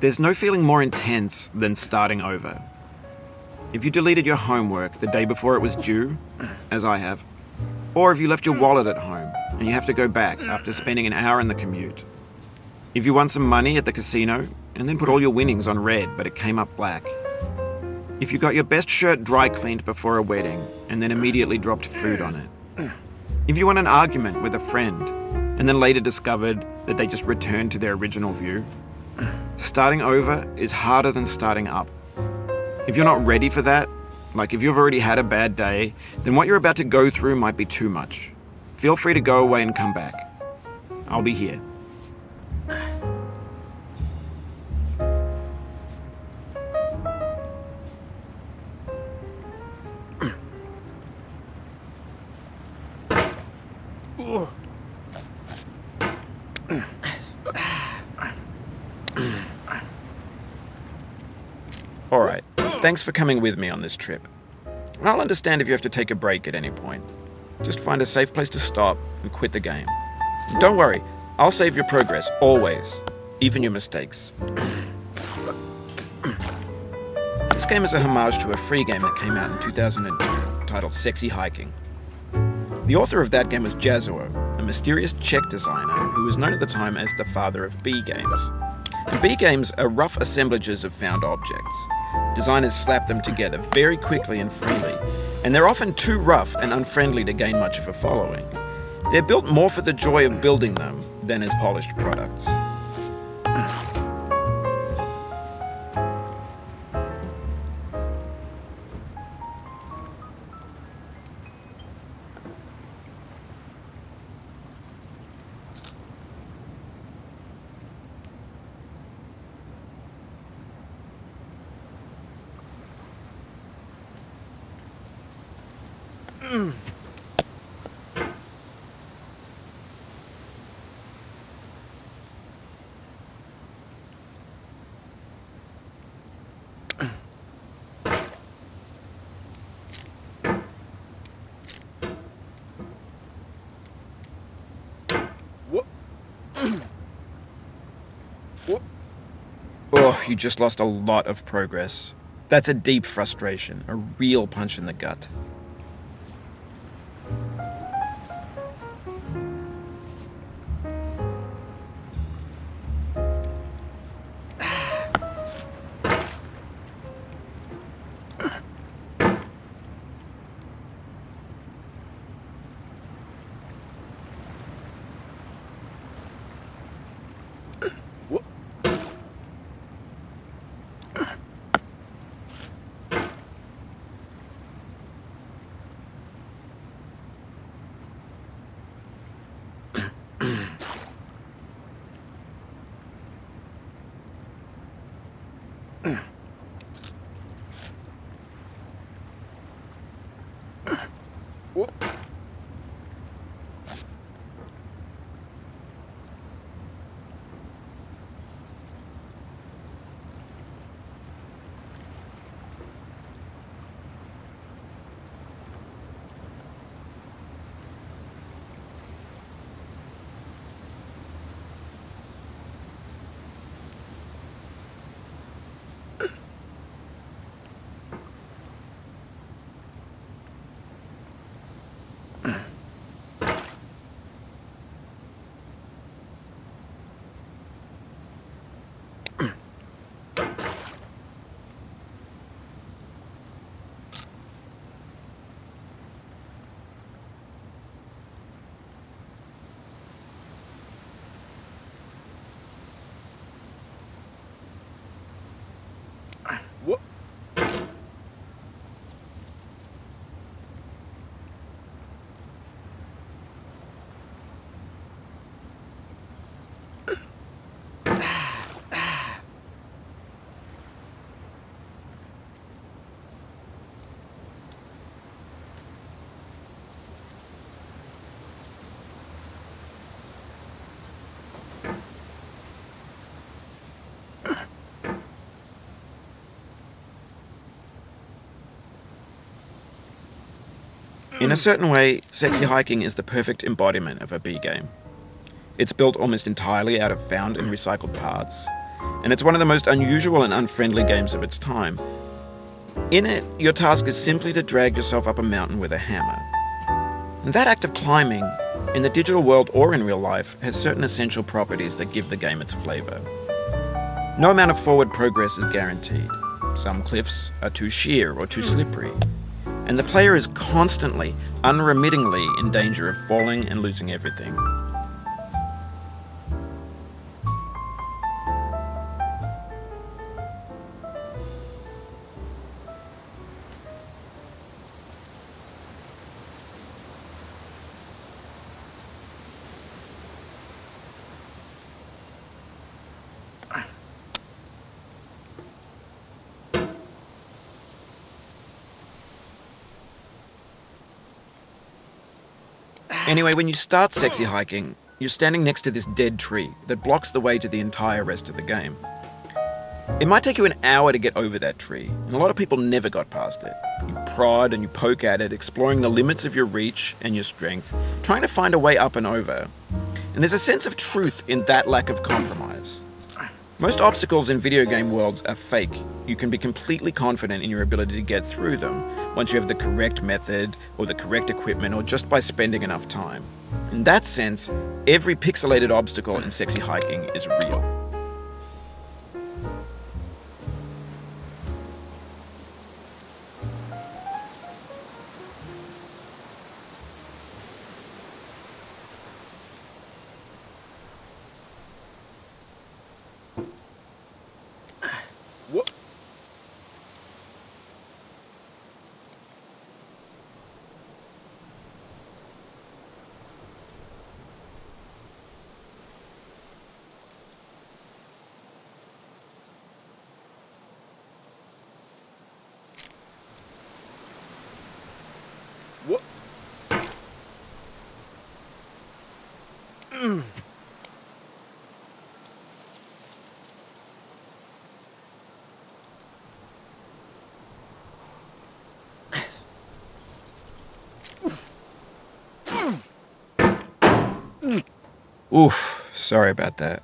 There's no feeling more intense than starting over. If you deleted your homework the day before it was due, as I have, or if you left your wallet at home and you have to go back after spending an hour in the commute. If you won some money at the casino and then put all your winnings on red but it came up black. If you got your best shirt dry cleaned before a wedding and then immediately dropped food on it. If you won an argument with a friend and then later discovered that they just returned to their original view. Starting over is harder than starting up. If you're not ready for that, like if you've already had a bad day, then what you're about to go through might be too much. Feel free to go away and come back. I'll be here. Alright, thanks for coming with me on this trip. I'll understand if you have to take a break at any point. Just find a safe place to stop and quit the game. And don't worry, I'll save your progress, always. Even your mistakes. This game is a homage to a free game that came out in 2002, titled Sexy Hiking. The author of that game was Jazuo, a mysterious Czech designer who was known at the time as the father of B games. And B games are rough assemblages of found objects. Designers slap them together very quickly and freely, and they're often too rough and unfriendly to gain much of a following. They're built more for the joy of building them than as polished products. Oh, you just lost a lot of progress. That's a deep frustration, a real punch in the gut. In a certain way, Sexy Hiking is the perfect embodiment of a B game. It's built almost entirely out of found and recycled parts, and it's one of the most unusual and unfriendly games of its time. In it, your task is simply to drag yourself up a mountain with a hammer. And that act of climbing, in the digital world or in real life, has certain essential properties that give the game its flavour. No amount of forward progress is guaranteed. Some cliffs are too sheer or too slippery, and the player is constantly, unremittingly in danger of falling and losing everything. Anyway, when you start sexy hiking, you're standing next to this dead tree that blocks the way to the entire rest of the game. It might take you an hour to get over that tree, and a lot of people never got past it. You prod and you poke at it, exploring the limits of your reach and your strength, trying to find a way up and over. And there's a sense of truth in that lack of compromise. Most obstacles in video game worlds are fake. You can be completely confident in your ability to get through them once you have the correct method or the correct equipment or just by spending enough time. In that sense, every pixelated obstacle in sexy hiking is real. What? What? Oof, sorry about that.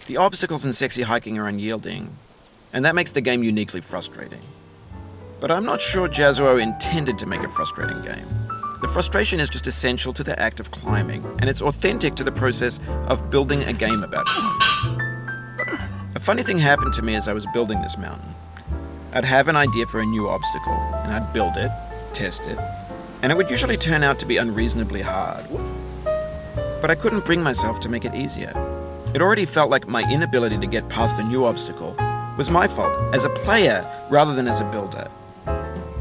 The obstacles in sexy hiking are unyielding, and that makes the game uniquely frustrating. But I'm not sure Jazzuo intended to make a frustrating game. The frustration is just essential to the act of climbing, and it's authentic to the process of building a game about climbing. A funny thing happened to me as I was building this mountain. I'd have an idea for a new obstacle, and I'd build it, test it, and it would usually turn out to be unreasonably hard. But I couldn't bring myself to make it easier. It already felt like my inability to get past the new obstacle was my fault as a player rather than as a builder.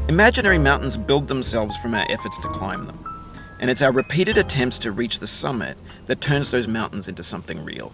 Imaginary mountains build themselves from our efforts to climb them, and it's our repeated attempts to reach the summit that turns those mountains into something real.